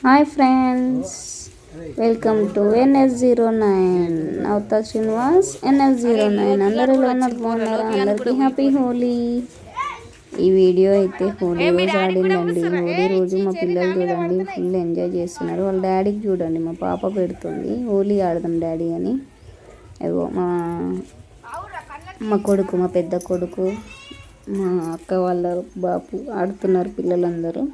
Hi friends, welcome to NS09 Navata Srinivas. NS09 అందరూ ఎలా ఉన్నారు? బాగున్నారా? అందరికీ హ్యాపీ హోలీ. ఈ వీడియో అయితే హోలీ రోజు ఆడిందండి. హోలీ రోజు మా పిల్లలు చూడండి ఫుల్ ఎంజాయ్ చేస్తున్నారు. వాళ్ళ డాడీకి చూడండి, మా పాప పెడుతుంది హోలీ ఆడదాం డాడీ అని. ఏవో మా కొడుకు, మా పెద్ద కొడుకు, మా అక్క వాళ్ళ బాపు ఆడుతున్నారు పిల్లలందరూ.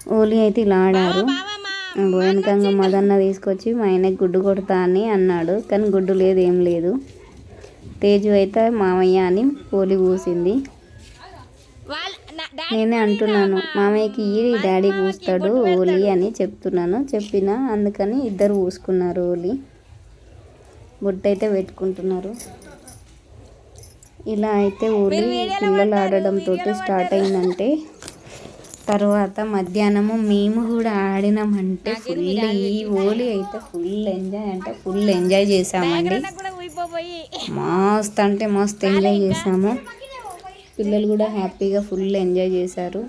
హోలీ అయితే ఇలా ఆడారు. వెనకంగా మదన్న తీసుకొచ్చి మా ఆయనకి గుడ్డు కొడతా అని అన్నాడు, కానీ గుడ్డు లేదు, ఏం లేదు. తేజు అయితే మామయ్య అని హోలీ పూసింది. నేనే అంటున్నాను మామయ్యకి ఈ డాడీ పూస్తాడు హోలీ అని చెప్పిన అందుకని ఇద్దరు పూసుకున్నారు హోలీ. బొట్టు అయితే పెట్టుకుంటున్నారు. ఇలా అయితే హోలీ పిల్లలు ఆడడంతో స్టార్ట్ అయిందంటే తర్వాత మధ్యాహ్నము మేము కూడా ఆడినామంటే ఫుల్. ఈ హోలీ అయితే ఫుల్ ఎంజాయ్ అంటే ఫుల్ ఎంజాయ్ చేసామండి. మస్తు అంటే మస్తు ఎంజాయ్ చేసాము. పిల్లలు కూడా హ్యాపీగా ఫుల్ ఎంజాయ్ చేశారు.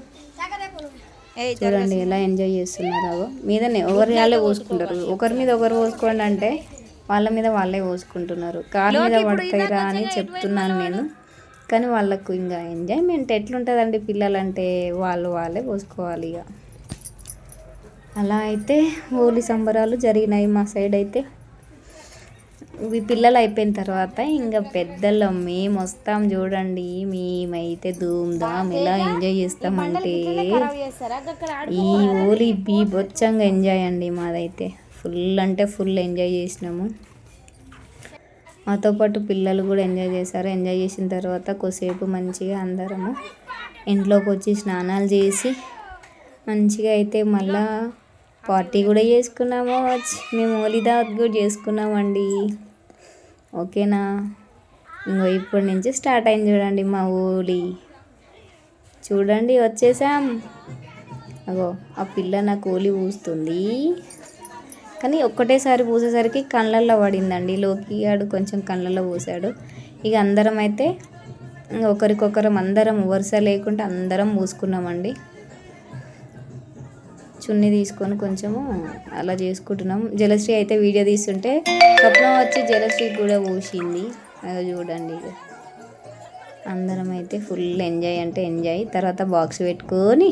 చూడండి ఎలా ఎంజాయ్ చేస్తున్నారో. మీదనే ఒకరి వాళ్ళే పోసుకుంటారు, ఒకరి మీద ఒకరు పోసుకోండి అంటే వాళ్ళ మీద వాళ్ళే పోసుకుంటున్నారు. కారు మీద పడతాయిరా అని చెప్తున్నాను నేను, కానీ వాళ్ళకు ఇంకా ఎంజాయ్మెంట్ ఎట్లుంటుందండి పిల్లలంటే వాళ్ళే పోసుకోవాలి ఇక. అలా అయితే హోలీ సంబరాలు జరిగినాయి మా సైడ్ అయితే. ఇవి పిల్లలు అయిపోయిన తర్వాత ఇంకా పెద్దలు మేము వస్తాం చూడండి. మేమైతే ధూమ్ధామ్ ఎలా ఎంజాయ్ చేస్తామంటే ఈ హోలీ బీభత్సంగా ఎంజాయ్ అండి మాదైతే. ఫుల్ అంటే ఫుల్ ఎంజాయ్ చేసినాము. మాతో పాటు పిల్లలు కూడా ఎంజాయ్ చేశారు. ఎంజాయ్ చేసిన తర్వాత కొద్దిసేపు మంచిగా అందరము ఇంట్లోకి వచ్చి స్నానాలు చేసి మంచిగా అయితే మళ్ళా పార్టీ కూడా చేసుకున్నాము. మేము హోలీ దావత్ కూడా చేసుకున్నామండి. ఓకేనా? ఇంకో ఇప్పటి నుంచి స్టార్ట్ అయింది చూడండి మా హోలీ. చూడండి వచ్చేసాం. అగో ఆ పిల్ల నాకు హోలీ పూస్తుంది, కానీ ఒక్కటేసారి పూసేసరికి కళ్ళల్లో పడిందండి. లోకి ఆడు కొంచెం కళ్ళల్లో పూసాడు. ఇక అందరం అయితే ఒకరికొకరం అందరం వరుస లేకుండా అందరం పూసుకున్నామండి. చున్నీ తీసుకొని కొంచెము అలా చేసుకుంటున్నాం. జలశ్రీ అయితే వీడియో తీస్తుంటే స్వప్నం వచ్చి జలశ్రీ కూడా పూసింది. అది చూడండి. అందరం అయితే ఫుల్ ఎంజాయ్ అంటే ఎంజాయ్. తర్వాత బాక్స్ పెట్టుకొని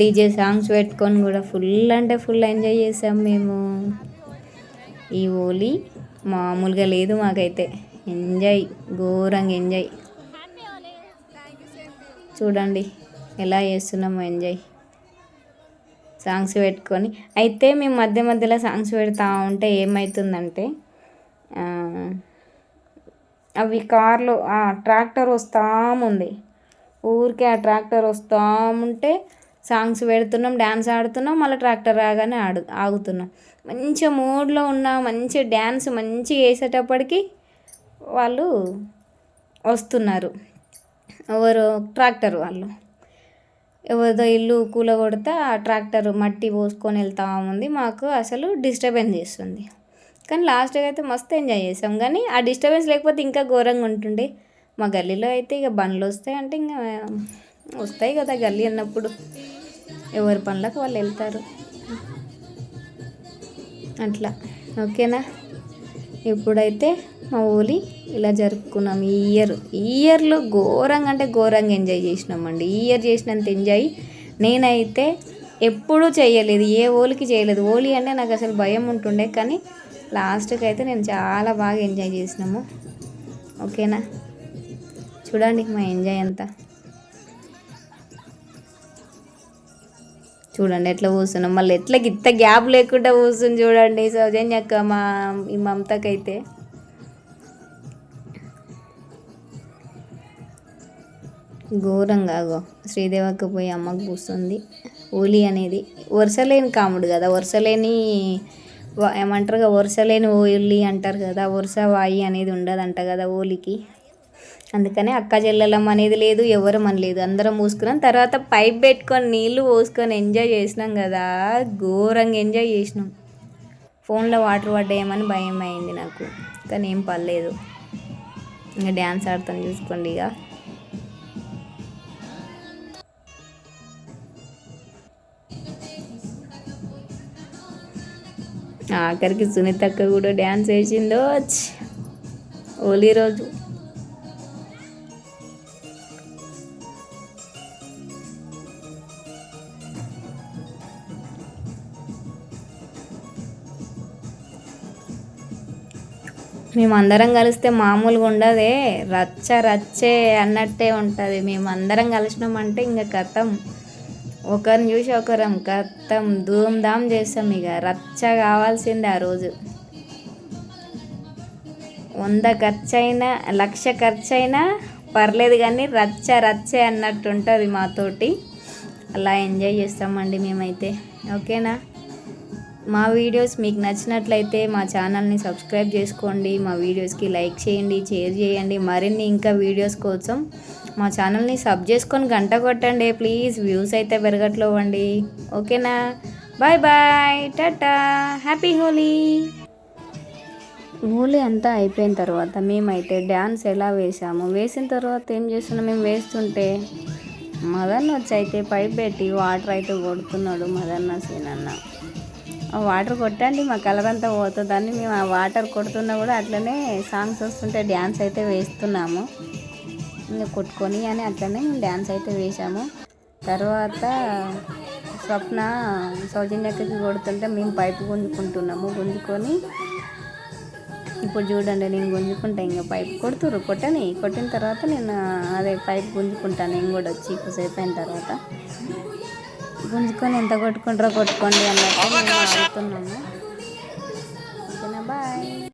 డీజే సాంగ్స్ పెట్టుకొని కూడా ఫుల్ అంటే ఫుల్ ఎంజాయ్ చేసాం మేము. ఈ హోలీ మామూలుగా లేదు మాకైతే. ఎంజాయ్, ఘోరంగా ఎంజాయ్. చూడండి ఎలా చేస్తున్నాము ఎంజాయ్. సాంగ్స్ పెట్టుకొని అయితే మేము మధ్య మధ్యలో సాంగ్స్ పెడతా ఉంటే ఏమవుతుందంటే అవి కార్లు ట్రాక్టర్ వస్తాముంది. ఊరికే ఆ ట్రాక్టర్ వస్తాముంటే సాంగ్స్ పెడుతున్నాం, డ్యాన్స్ ఆడుతున్నాం, మళ్ళీ ట్రాక్టర్ రాగానే ఆగుతున్నాం. మంచిగా మూడ్లో ఉన్న మంచి డ్యాన్స్ మంచిగా వేసేటప్పటికి వాళ్ళు వస్తున్నారు. ఎవరు? ట్రాక్టర్ వాళ్ళు. ఎవరిదో ఇల్లు కూలగొడితే ఆ ట్రాక్టర్ మట్టి పోసుకొని వెళ్తా ఉంది. మాకు అసలు డిస్టర్బెన్స్ చేస్తుంది. కానీ లాస్ట్గా అయితే మస్తు ఎంజాయ్ చేసాం. కానీ ఆ డిస్టర్బెన్స్ లేకపోతే ఇంకా ఘోరంగా ఉంటుండే. మా గల్లీలో అయితే ఇక బండ్లు వస్తాయి అంటే ఇంకా వస్తాయి కదా గల్లీ అన్నప్పుడు, ఎవరి పనులకు వాళ్ళు వెళ్తారు అట్లా. ఓకేనా? ఇప్పుడైతే మా హోలీ ఇలా జరుపుకున్నాం. ఈ ఇయర్లో ఘోరంగా అంటే ఘోరంగా ఎంజాయ్ చేసినామండి. ఈ ఇయర్ చేసినంత ఎంజాయ్ నేనైతే ఎప్పుడూ చేయలేదు, ఏ హోలీకి చేయలేదు. హోలీ అంటే నాకు అసలు భయం ఉంటుండే, కానీ లాస్ట్కి అయితే నేను చాలా బాగా ఎంజాయ్ చేసినాము. ఓకేనా? చూడండి మా ఎంజాయ్ అంతా. చూడండి ఎట్లా కూర్చున్నాం. మళ్ళీ ఎట్లా గిత్త గ్యాప్ లేకుండా కూర్చుని చూడండి సౌజన్య అక్క, ఈ మమతకైతే. ఘోరంగా శ్రీదేవక్క పోయి అమ్మకు పూస్తుంది. హోలీ అనేది వరుసలేని కాముడు కదా, వరుసలేని ఏమంటారు కదా, వరుసలేని హోలీ అంటారు కదా. వరుస వాయి అనేది ఉండదంట కదా హోలీకి. అందుకనే అక్క చెల్లెలం అనేది లేదు, ఎవరం అని లేదు, అందరం పూసుకున్నాం. తర్వాత పైప్ పెట్టుకొని నీళ్ళు పోసుకొని ఎంజాయ్ చేసినాం కదా, ఘోరంగా ఎంజాయ్ చేసినాం. ఫోన్లో వాటర్ పడ్డాయేమని భయం అయింది నాకు, కానీ ఏం పర్లేదు. ఇంకా డ్యాన్స్ ఆడతాను చూసుకోండి ఇక. ఆఖరికి సునీతక్క కూడా డ్యాన్స్ వేసిందో హోలీ రోజు. మేమందరం కలిస్తే మామూలుగా ఉండదే, రచ్చ రచ్చే అన్నట్టే ఉంటుంది. మేమందరం కలిసినామంటే ఇంకా కథం, ఒకరిని చూసి ఒకరం కథం ధూమ్ధామ్ చేస్తాం. ఇక రచ్చ కావాల్సిందే ఆ రోజు. 100 ఖర్చు అయినా 1,00,000 ఖర్చు అయినా పర్లేదు కానీ రచ్చ రచ్చే అన్నట్టు ఉంటుంది మాతోటి. అలా ఎంజాయ్ చేస్తామండి మేమైతే. ఓకేనా, మా వీడియోస్ మీకు నచ్చినట్లయితే మా ఛానల్ని సబ్స్క్రైబ్ చేసుకోండి, మా వీడియోస్కి లైక్ చేయండి, షేర్ చేయండి. మరిన్ని ఇంకా వీడియోస్ కోసం మా ఛానల్ని సబ్ చేసుకొని గంట కొట్టండి ప్లీజ్. వ్యూస్ అయితే పెరగట్లేవండి. ఓకేనా, bye bye, tata, happy Holi. Holi అంతా అయిపోయిన తర్వాత మేమైతే డ్యాన్స్ ఎలా వేసాము, వేసిన తర్వాత ఏం చేస్తున్నాం, మేము వేస్తుంటే మదన్న వచ్చి అయితే పైప్ పెట్టి వాటర్ అయితే కొడుతున్నాడు. మదన్న సీనన్న ఆ వాటర్ కొట్టండి మా కలర్ అంతా పోతుందని మేము ఆ వాటర్ కొడుతున్నా కూడా అట్లనే సాంగ్స్ వస్తుంటే డ్యాన్స్ అయితే వేస్తున్నాము. ఇంకా కొట్టుకొని అని అట్లనే మేము డ్యాన్స్ అయితే వేసాము. తర్వాత స్వప్న సౌజన్యకి కొడుతుంటే మేము పైపు గుంజుకుంటున్నాము. గుంజుకొని ఇప్పుడు చూడండి నేను గుంజుకుంటా, ఇంకా పైపు కొట్టిన తర్వాత నేను అదే పైపు గుంజుకుంటాను. నేను కూడా వచ్చి ఎక్కువసేపు అయిన తర్వాత గుంజుకొని ఎంత కొట్టుకుంటారో కొట్టుకోండి అన్నట్టు మేము ఆడుతున్నాము.